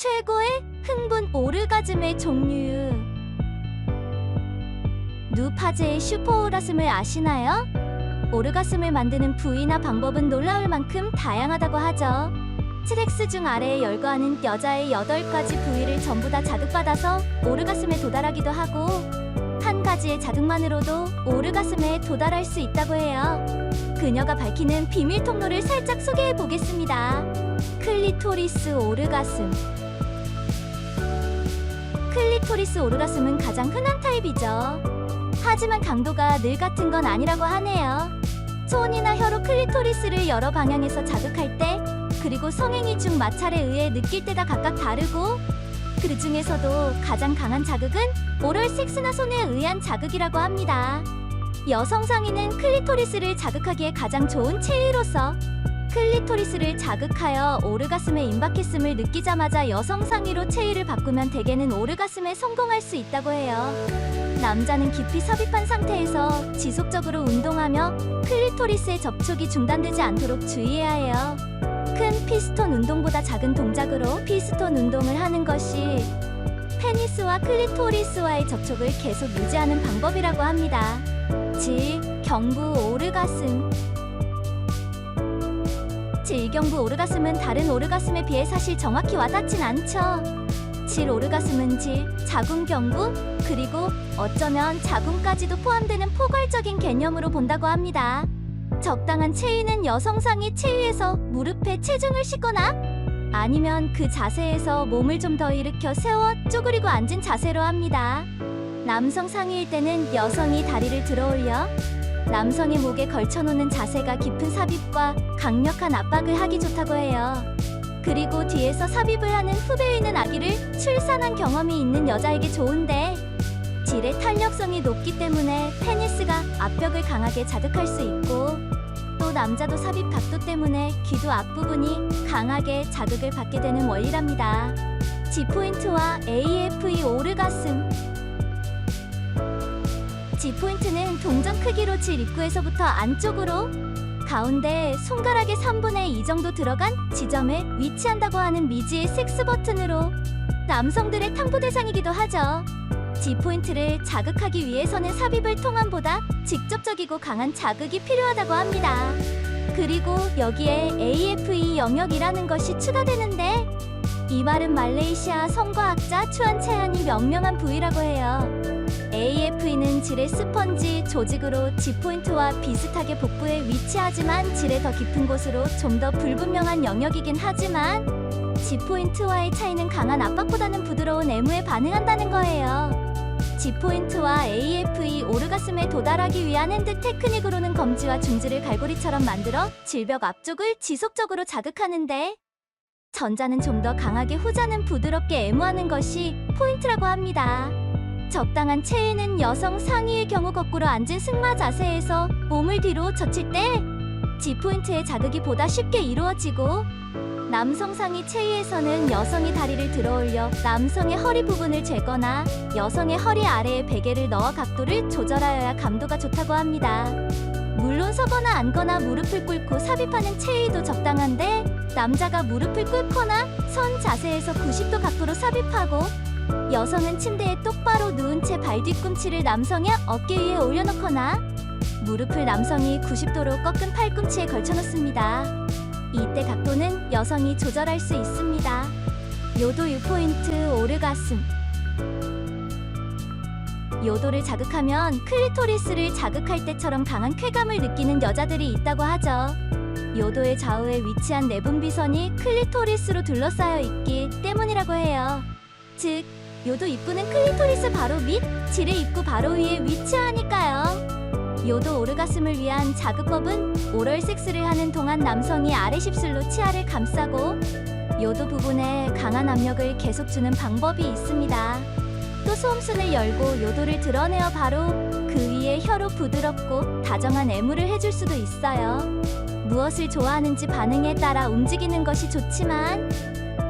최고의 흥분 오르가즘의 종류. 누파제의 슈퍼오르가즘을 아시나요? 오르가즘을 만드는 부위나 방법은 놀라울 만큼 다양하다고 하죠. 트랙스 중 아래에 열거하는 여자의 8가지 부위를 전부 다 자극받아서 오르가즘에 도달하기도 하고, 한 가지의 자극만으로도 오르가즘에 도달할 수 있다고 해요. 그녀가 밝히는 비밀 통로를 살짝 소개해 보겠습니다. 클리토리스 오르가즘. 클리토리스 오르가즘은 가장 흔한 타입이죠. 하지만 강도가 늘 같은 건 아니라고 하네요. 손이나 혀로 클리토리스를 여러 방향에서 자극할 때, 그리고 성행위 중 마찰에 의해 느낄 때가 각각 다르고, 그 중에서도 가장 강한 자극은 오럴 섹스나 손에 의한 자극이라고 합니다. 여성 상위는 클리토리스를 자극하기에 가장 좋은 체위로서 클리토리스를 자극하여 오르가즘에 임박했음을 느끼자마자 여성 상위로 체위를 바꾸면 대개는 오르가즘에 성공할 수 있다고 해요. 남자는 깊이 삽입한 상태에서 지속적으로 운동하며 클리토리스의 접촉이 중단되지 않도록 주의해야 해요. 큰 피스톤 운동보다 작은 동작으로 피스톤 운동을 하는 것이 페니스와 클리토리스와의 접촉을 계속 유지하는 방법이라고 합니다. 질경부 오르가즘. 질경부 오르가즘은 다른 오르가즘에 비해 사실 정확히 와닿진 않죠. 질 오르가즘은 질, 자궁 경부, 그리고 어쩌면 자궁까지도 포함되는 포괄적인 개념으로 본다고 합니다. 적당한 체위는 여성 상위 체위에서 무릎에 체중을 싣거나 아니면 그 자세에서 몸을 좀 더 일으켜 세워 쪼그리고 앉은 자세로 합니다. 남성 상위일 때는 여성이 다리를 들어올려 남성의 목에 걸쳐놓는 자세가 깊은 삽입과 강력한 압박을 하기 좋다고 해요. 그리고 뒤에서 삽입을 하는 후배에 있는 아기를 출산한 경험이 있는 여자에게 좋은데, 질의 탄력성이 높기 때문에 페니스가 앞벽을 강하게 자극할 수 있고, 또 남자도 삽입 각도 때문에 귀도 앞부분이 강하게 자극을 받게 되는 원리랍니다. G포인트와 AFE 오르가즘. G포인트는 동전 크기로 질 입구에서부터 안쪽으로 가운데 손가락의 3분의 2 정도 들어간 지점에 위치한다고 하는 미지의 섹스 버튼으로 남성들의 탐구 대상이기도 하죠. G포인트를 자극하기 위해서는 삽입을 통함보다 직접적이고 강한 자극이 필요하다고 합니다. 그리고 여기에 AFE 영역이라는 것이 추가되는데, 이 말은 말레이시아 성과학자 추안 채한이 명명한 부위라고 해요. AFE는 질의 스펀지 조직으로 G포인트와 비슷하게 복부에 위치하지만 질의 더 깊은 곳으로 좀 더 불분명한 영역이긴 하지만, G포인트와의 차이는 강한 압박보다는 부드러운 애무에 반응한다는 거예요. G포인트와 AFE 오르가즘에 도달하기 위한 핸드 테크닉으로는 검지와 중지를 갈고리처럼 만들어 질벽 앞쪽을 지속적으로 자극하는데, 전자는 좀 더 강하게, 후자는 부드럽게 애무하는 것이 포인트라고 합니다. 적당한 체위는 여성 상위의 경우 거꾸로 앉은 승마 자세에서 몸을 뒤로 젖힐 때 G포인트의 자극이 보다 쉽게 이루어지고, 남성 상위 체위에서는 여성이 다리를 들어올려 남성의 허리 부분을 재거나 여성의 허리 아래에 베개를 넣어 각도를 조절하여야 감도가 좋다고 합니다. 물론 서거나 앉거나 무릎을 꿇고 삽입하는 체위도 적당한데, 남자가 무릎을 꿇거나 선 자세에서 90도 각도로 삽입하고, 여성은 침대에 똑바로 누운 채 발 뒤꿈치를 남성의 어깨 위에 올려놓거나 무릎을 남성이 90도로 꺾은 팔꿈치에 걸쳐놓습니다. 이때 각도는 여성이 조절할 수 있습니다. 요도 U포인트 오르가즘. 요도를 자극하면 클리토리스를 자극할 때처럼 강한 쾌감을 느끼는 여자들이 있다고 하죠. 요도의 좌우에 위치한 내분비선이 클리토리스로 둘러싸여 있기 때문이라고 해요. 즉, 요도 입구는 클리토리스 바로 밑, 질의 입구 바로 위에 위치하니까요. 요도 오르가즘을 위한 자극법은 오럴 섹스를 하는 동안 남성이 아래 십술로 치아를 감싸고 요도 부분에 강한 압력을 계속 주는 방법이 있습니다. 또 소음순을 열고 요도를 드러내어 바로 그 위에 혀로 부드럽고 다정한 애무를 해줄 수도 있어요. 무엇을 좋아하는지 반응에 따라 움직이는 것이 좋지만,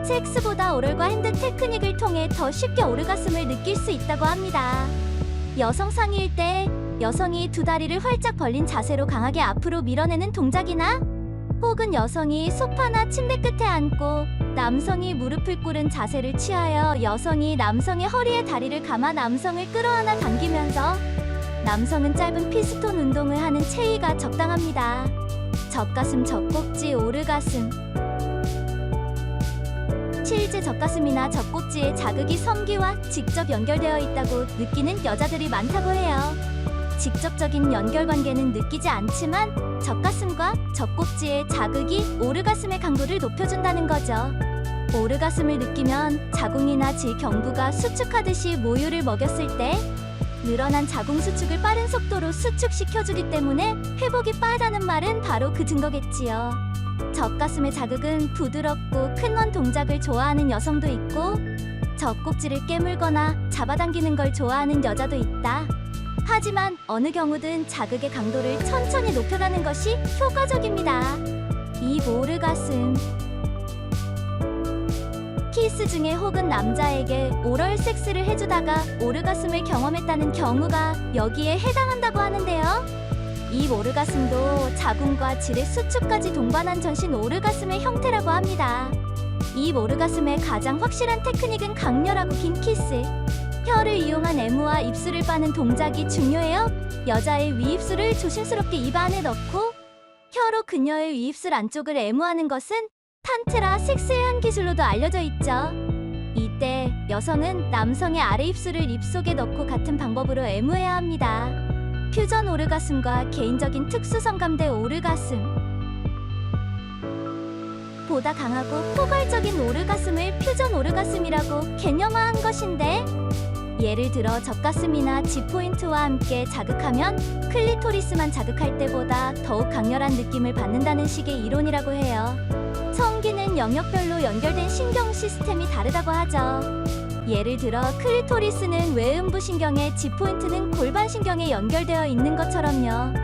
섹스보다 오럴과 핸드 테크닉을 통해 더 쉽게 오르가즘을 느낄 수 있다고 합니다. 여성 상위일 때 여성이 두 다리를 활짝 벌린 자세로 강하게 앞으로 밀어내는 동작이나, 혹은 여성이 소파나 침대 끝에 앉고 남성이 무릎을 꿇은 자세를 취하여 여성이 남성의 허리에 다리를 감아 남성을 끌어안아 당기면서 남성은 짧은 피스톤 운동을 하는 체위가 적당합니다. 젖가슴, 젖꼭지, 오르가슴. 실제 젖가슴이나 젖꼭지에 자극이 성기와 직접 연결되어 있다고 느끼는 여자들이 많다고 해요. 직접적인 연결관계는 느끼지 않지만 젖가슴과 젖꼭지의 자극이 오르가슴의 강도를 높여준다는 거죠. 오르가슴을 느끼면 자궁이나 질경부가 수축하듯이 모유를 먹였을 때 늘어난 자궁 수축을 빠른 속도로 수축시켜주기 때문에 회복이 빠르다는 말은 바로 그 증거겠지요. 젖가슴의 자극은 부드럽고 큰 원 동작을 좋아하는 여성도 있고 젖꼭지를 깨물거나 잡아당기는 걸 좋아하는 여자도 있다. 하지만 어느 경우든 자극의 강도를 천천히 높여가는 것이 효과적입니다. 입 오르가슴. 키스 중에 혹은 남자에게 오럴 섹스를 해주다가 오르가슴을 경험했다는 경우가 여기에 해당한다고 하는데요. 입 오르가슴도 자궁과 질의 수축까지 동반한 전신 오르가슴의 형태라고 합니다. 입 오르가슴의 가장 확실한 테크닉은 강렬하고 긴 키스. 혀를 이용한 애무와 입술을 빠는 동작이 중요해요. 여자의 위입술을 조심스럽게 입 안에 넣고 혀로 그녀의 위입술 안쪽을 애무하는 것은 탄트라 섹스의 한 기술로도 알려져 있죠. 이때 여성은 남성의 아래 입술을 입속에 넣고 같은 방법으로 애무해야 합니다. 퓨전 오르가슴과 개인적인 특수 성감대 오르가슴. 보다 강하고 포괄적인 오르가슴을 퓨전 오르가슴이라고 개념화한 것인데 예를 들어 젖가슴이나 G포인트와 함께 자극하면 클리토리스만 자극할 때보다 더욱 강렬한 느낌을 받는다는 식의 이론이라고 해요. 성기는 영역별로 연결된 신경 시스템이 다르다고 하죠. 예를 들어 클리토리스는 외음부 신경에 G포인트는 골반 신경에 연결되어 있는 것처럼요.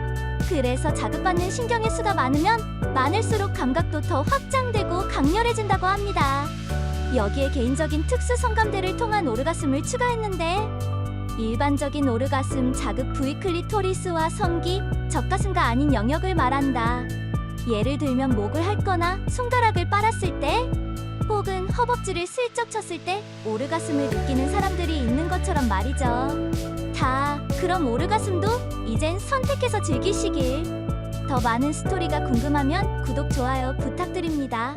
그래서 자극받는 신경의 수가 많으면 많을수록 감각도 더 확장되고 강렬해진다고 합니다. 여기에 개인적인 특수 성감대를 통한 오르가슴을 추가했는데 일반적인 오르가슴 자극 부위 클리토리스와 성기, 젖가슴과 아닌 영역을 말한다. 예를 들면 목을 핥거나 손가락을 빨았을 때 혹은 허벅지를 슬쩍 쳤을 때 오르가슴을 느끼는 사람들이 있는 것처럼 말이죠. 그럼 오르가슴도 이젠 선택해서 즐기시길. 더 많은 스토리가 궁금하면 구독, 좋아요 부탁드립니다.